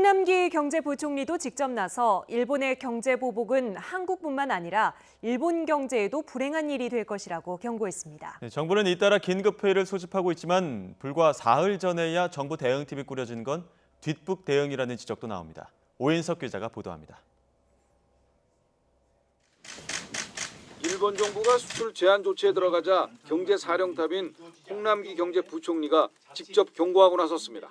홍남기 경제부총리도 직접 나서 일본의 경제 보복은 한국뿐만 아니라 일본 경제에도 불행한 일이 될 것이라고 경고했습니다. 정부는 잇따라 긴급회의를 소집하고 있지만 불과 사흘 전에야 정부 대응팀이 꾸려진 건 뒷북 대응이라는 지적도 나옵니다. 오인석 기자가 보도합니다. 일본 정부가 수출 제한 조치에 들어가자 경제사령탑인 홍남기 경제부총리가 직접 경고하고 나섰습니다.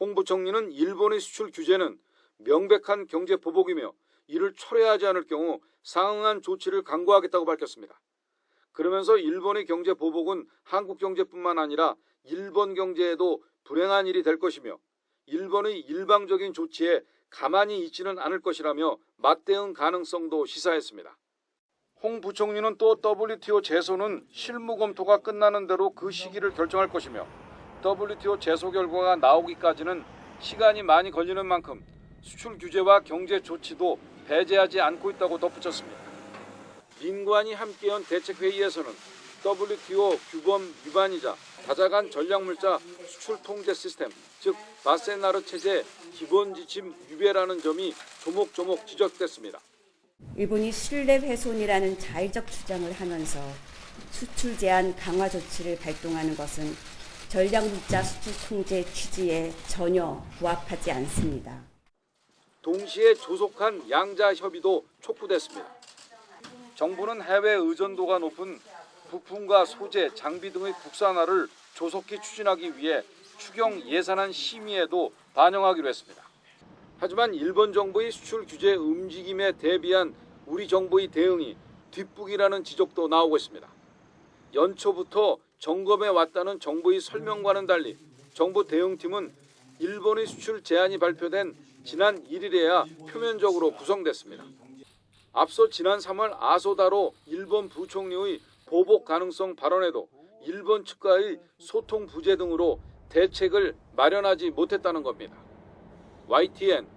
홍 부총리는 일본의 수출 규제는 명백한 경제 보복이며 이를 철회하지 않을 경우 상응한 조치를 강구하겠다고 밝혔습니다. 그러면서 일본의 경제 보복은 한국 경제뿐만 아니라 일본 경제에도 불행한 일이 될 것이며 일본의 일방적인 조치에 가만히 있지는 않을 것이라며 맞대응 가능성도 시사했습니다. 홍 부총리는 또 WTO 제소는 실무 검토가 끝나는 대로 그 시기를 결정할 것이며 WTO 제소 결과가 나오기까지는 시간이 많이 걸리는 만큼 수출 규제와 경제 조치도 배제하지 않고 있다고 덧붙였습니다. 민관이 함께한 대책회의에서는 WTO 규범 위반이자 다자간 전략물자 수출 통제 시스템, 즉 바세나르 체제 기본 지침 위배라는 점이 조목조목 지적됐습니다. 일본이 신뢰 훼손이라는 자의적 주장을 하면서 수출 제한 강화 조치를 발동하는 것은 전략물자 수출 통제 취지에 전혀 부합하지 않습니다. 동시에 조속한 양자 협의도 촉구됐습니다. 정부는 해외 의존도가 높은 부품과 소재, 장비 등의 국산화를 조속히 추진하기 위해 추경 예산안 심의에도 반영하기로 했습니다. 하지만 일본 정부의 수출 규제 움직임에 대비한 우리 정부의 대응이 뒷북이라는 지적도 나오고 있습니다. 연초부터 점검해 왔다는 정부의 설명과는 달리 정부 대응팀은 일본의 수출 제한이 발표된 지난 1일에야 표면적으로 구성됐습니다. 앞서 지난 3월 아소다로 일본 부총리의 보복 가능성 발언에도 일본 측과의 소통 부재 등으로 대책을 마련하지 못했다는 겁니다. YTN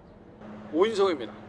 오인성입니다.